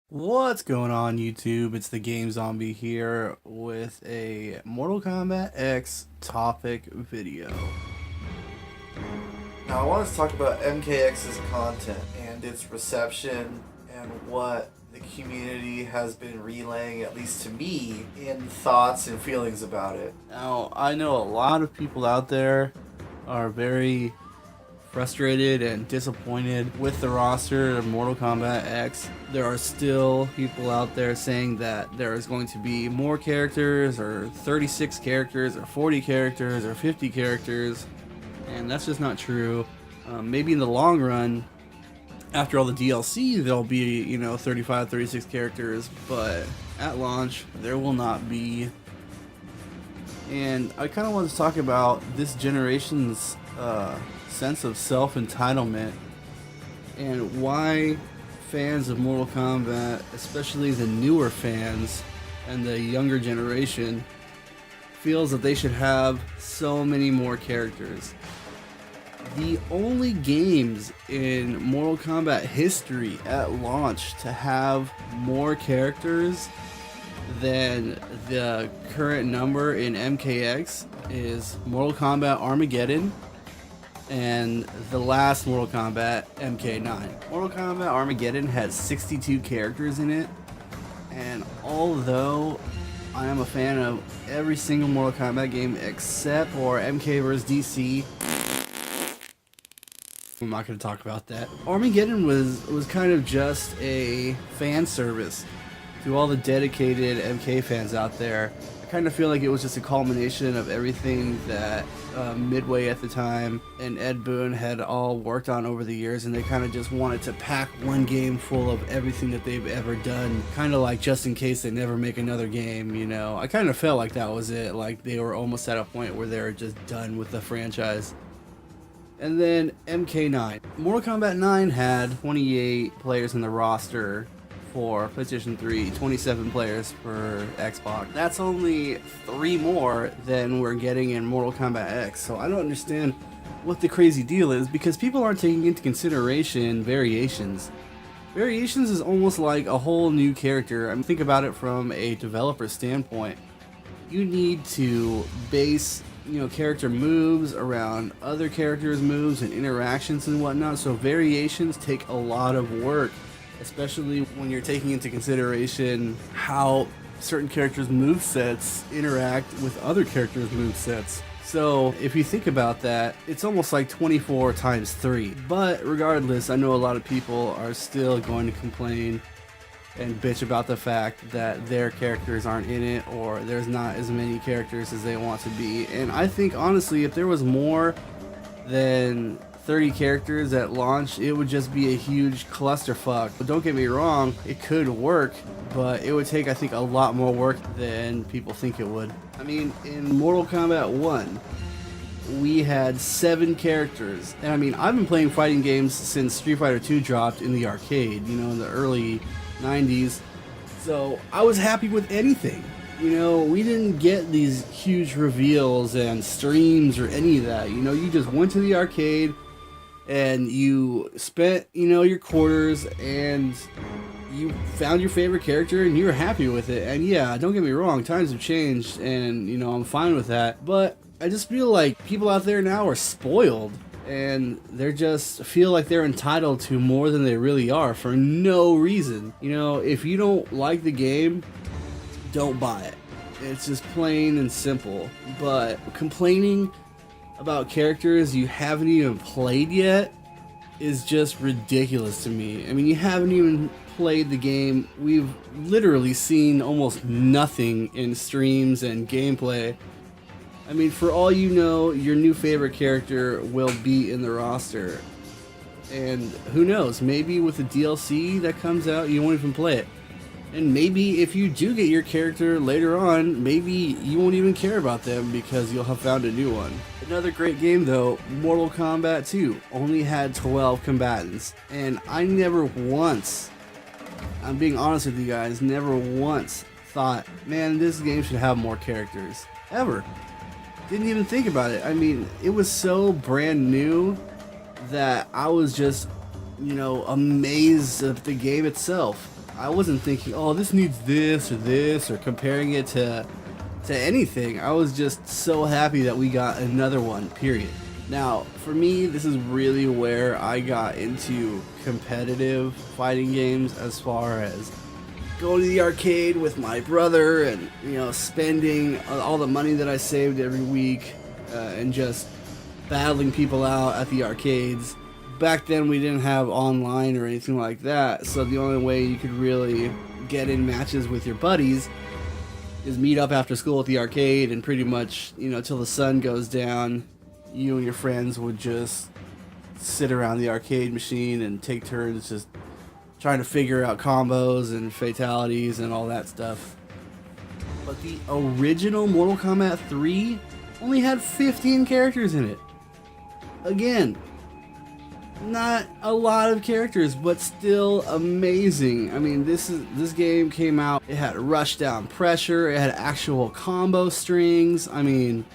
What's going on YouTube? It's the Game Zombie here with a Mortal Kombat X topic video. Now I want to talk about MKX's content and its reception and what the community has been relaying, at least to me, in thoughts and feelings about it. Now, I know a lot of people out there are very frustrated and disappointed with the roster of Mortal Kombat X. There are still people out there saying that there is going to be more characters, or 36 characters, or 40 characters, or 50 characters, and that's just not true. Maybe in the long run, after all the DLC, there'll be, 35, 36 characters, but at launch, there will not be. And I kind of want to talk about this generation's sense of self-entitlement and why fans of Mortal Kombat, especially the newer fans and the younger generation, feels that they should have so many more characters. The only games in Mortal Kombat history at launch to have more characters than the current number in MKX is Mortal Kombat Armageddon and the last Mortal Kombat MK9. Mortal Kombat Armageddon has 62 characters in it, and although I am a fan of every single Mortal Kombat game except for MK vs DC, I'm not going to talk about that. Armageddon was kind of just a fan service to all the dedicated MK fans out there. I kind of feel like it was just a culmination of everything that Midway at the time and Ed Boon had all worked on over the years, and they kind of just wanted to pack one game full of everything that they've ever done, kind of like just in case they never make another game, I kind of felt like that was it, like they were almost at a point where they were just done with the franchise. And then MK9. Mortal Kombat 9 had 28 players in the roster for PlayStation 3, 27 players for Xbox. That's only 3 more than we're getting in Mortal Kombat X. So I don't understand what the crazy deal is, because people aren't taking into consideration variations. Variations is almost like a whole new character. I mean, think about it from a developer standpoint. You need to base character moves around other characters' moves and interactions and whatnot, so variations take a lot of work, especially when you're taking into consideration how certain characters' movesets interact with other characters' movesets. So if you think about that, it's almost like 24 times 3. But regardless, I know a lot of people are still going to complain and bitch about the fact that their characters aren't in it, or there's not as many characters as they want to be. And I think honestly, if there was more than 30 characters at launch, it would just be a huge clusterfuck. But don't get me wrong, it could work, but it would take, I think, a lot more work than people think it would. I mean, in Mortal Kombat 1, we had 7 characters. And I mean, I've been playing fighting games since Street Fighter 2 dropped in the arcade, in the early 90s, so I was happy with anything. We didn't get these huge reveals and streams or any of that. You just went to the arcade and you spent, your quarters, and you found your favorite character and you were happy with it. And yeah, don't get me wrong, times have changed, and I'm fine with that, but I just feel like people out there now are spoiled, and they just feel like they're entitled to more than they really are for no reason. If you don't like the game, don't buy it. It's just plain and simple. But complaining about characters you haven't even played yet is just ridiculous to me. I mean, you haven't even played the game. We've literally seen almost nothing in streams and gameplay. I mean, for all you know, your new favorite character will be in the roster. And who knows, maybe with the DLC that comes out, you won't even play it. And maybe if you do get your character later on, maybe you won't even care about them because you'll have found a new one. Another great game though, Mortal Kombat 2, only had 12 combatants. And I never once, I'm being honest with you guys, never once thought, man, this game should have more characters. Ever. Didn't even think about it. I mean, it was so brand new that I was just, amazed at the game itself. I wasn't thinking, oh, this needs this, or comparing it to anything. I was just so happy that we got another one, period. Now, for me, this is really where I got into competitive fighting games, as far as going to the arcade with my brother and, you know, spending all the money that I saved every week and just battling people out at the arcades. Back then we didn't have online or anything like that, so the only way you could really get in matches with your buddies is meet up after school at the arcade, and pretty much, you know, till the sun goes down, you and your friends would just sit around the arcade machine and take turns just trying to figure out combos and fatalities and all that stuff. But the original Mortal Kombat 3 only had 15 characters in it. Again, not a lot of characters, but still amazing. I mean, this game came out, it had rushdown pressure, it had actual combo strings. I mean,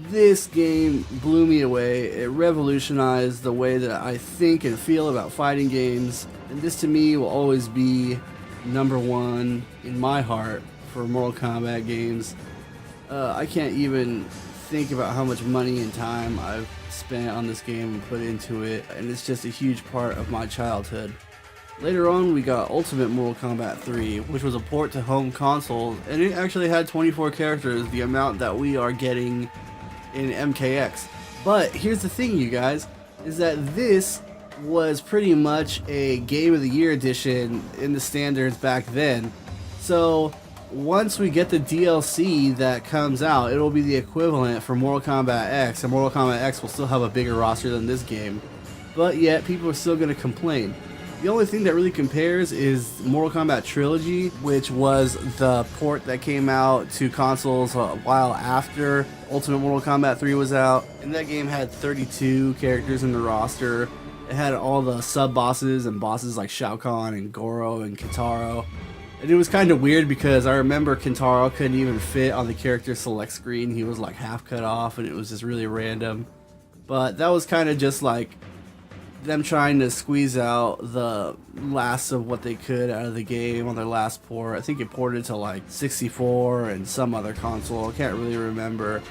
this game blew me away. It revolutionized the way that I think and feel about fighting games, and this to me will always be number one in my heart for Mortal Kombat games. I can't even think about how much money and time I've spent on this game and put into it, and it's just a huge part of my childhood. Later on, we got Ultimate Mortal Kombat 3, which was a port to home consoles, and it actually had 24 characters, the amount that we are getting in MKX. But here's the thing, you guys, is that this was pretty much a Game of the Year edition in the standards back then. So once we get the DLC that comes out, it'll be the equivalent for Mortal Kombat X, and Mortal Kombat X will still have a bigger roster than this game. But yet, people are still going to complain. The only thing that really compares is Mortal Kombat Trilogy, which was the port that came out to consoles a while after Ultimate Mortal Kombat 3 was out. And that game had 32 characters in the roster. It had all the sub-bosses and bosses like Shao Kahn and Goro and Kitaro. And it was kind of weird because I remember Kintaro couldn't even fit on the character select screen. He was like half cut off, and it was just really random. But that was kind of just like them trying to squeeze out the last of what they could out of the game on their last port. I think it ported to like 64 and some other console. I can't really remember.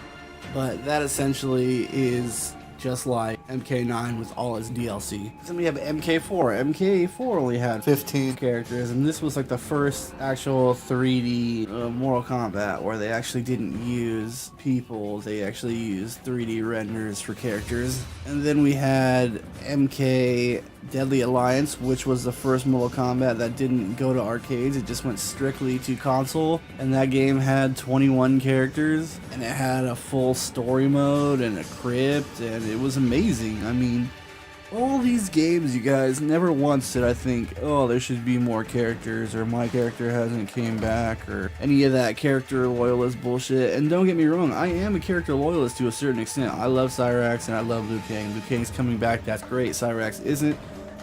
But that essentially is just like MK9 with all its DLC. Then we have MK4. MK4 only had 15 characters, and this was like the first actual 3D Mortal Kombat where they actually didn't use people, they actually used 3D renders for characters. And then we had MK Deadly Alliance, which was the first Mortal Kombat that didn't go to arcades, it just went strictly to console, and that game had 21 characters, and it had a full story mode and a crypt, and it was amazing. I mean, all these games, you guys, never once did I think, oh, there should be more characters, or my character hasn't came back, or any of that character loyalist bullshit. And don't get me wrong, I am a character loyalist to a certain extent. I love Cyrax and I love Liu Kang. Liu Kang's coming back, that's great. Cyrax isn't.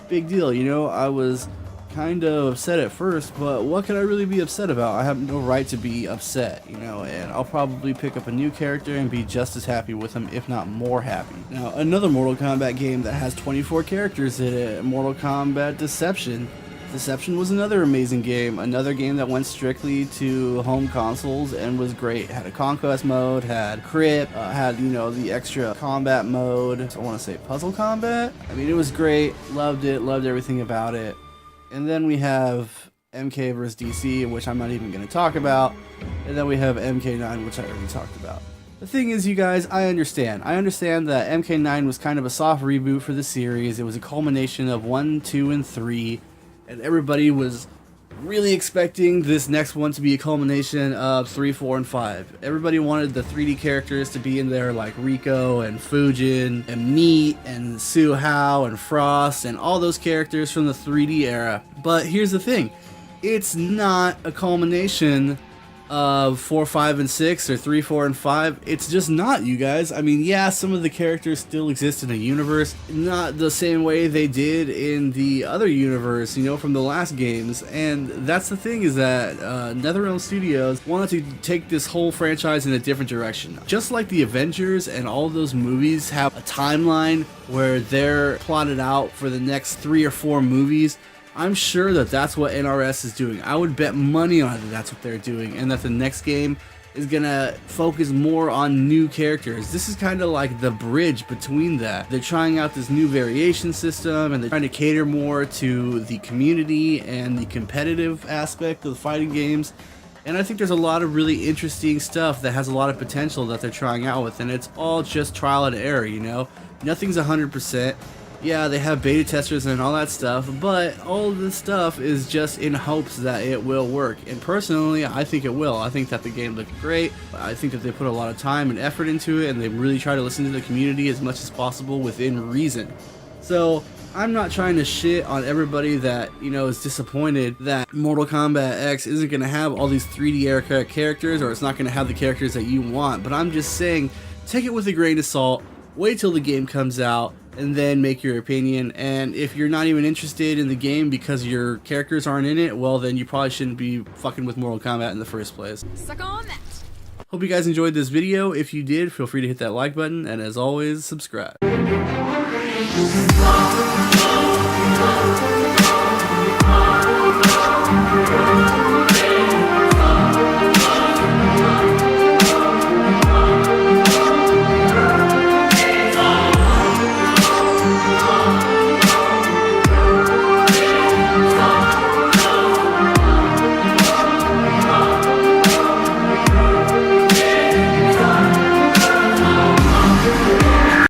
Big deal, you know. I was kind of upset at first, but what could I really be upset about? I have no right to be upset, you know, and I'll probably pick up a new character and be just as happy with him, if not more happy. Now, another Mortal Kombat game that has 24 characters in it, Mortal Kombat Deception. Deception was another amazing game, another game that went strictly to home consoles and was great. Had a conquest mode, had crypt, had, you know, the extra combat mode. I want to say puzzle combat. I mean, it was great. Loved it. Loved everything about it. And then we have MK vs DC, which I'm not even going to talk about. And then we have MK9, which I already talked about. The thing is, you guys, I understand. I understand that MK9 was kind of a soft reboot for the series. It was a culmination of 1, 2, and 3. And everybody was really expecting this next one to be a culmination of 3, 4, and 5. Everybody wanted the 3D characters to be in there, like Rico and Fujin and Meat and Su Hao and Frost and all those characters from the 3D era. But here's the thing, it's not a culmination of 4, 5, and 6 or 3, 4, and 5. It's just not, you guys. I mean, yeah, some of the characters still exist in the universe, not the same way they did in the other universe, you know, from the last games. And that's the thing, is that NetherRealm Studios wanted to take this whole franchise in a different direction. Just like the Avengers and all of those movies have a timeline where they're plotted out for the next 3 or 4 movies, I'm sure that that's what NRS is doing. I would bet money on it that that's what they're doing, and that the next game is gonna focus more on new characters. This is kind of like the bridge between that. They're trying out this new variation system, and they're trying to cater more to the community and the competitive aspect of the fighting games. And I think there's a lot of really interesting stuff that has a lot of potential that they're trying out with, and it's all just trial and error, you know? Nothing's 100%. Yeah, they have beta testers and all that stuff, but all of this stuff is just in hopes that it will work. And personally, I think it will. I think that the game looked great. I think that they put a lot of time and effort into it, and they really try to listen to the community as much as possible within reason. So I'm not trying to shit on everybody that, you know, is disappointed that Mortal Kombat X isn't going to have all these 3D era characters, or it's not going to have the characters that you want. But I'm just saying, take it with a grain of salt, wait till the game comes out, and then make your opinion. And if you're not even interested in the game because your characters aren't in it, well, then you probably shouldn't be fucking with Mortal Kombat in the first place. Suck on that. Hope you guys enjoyed this video. If you did, feel free to hit that like button, and as always, subscribe.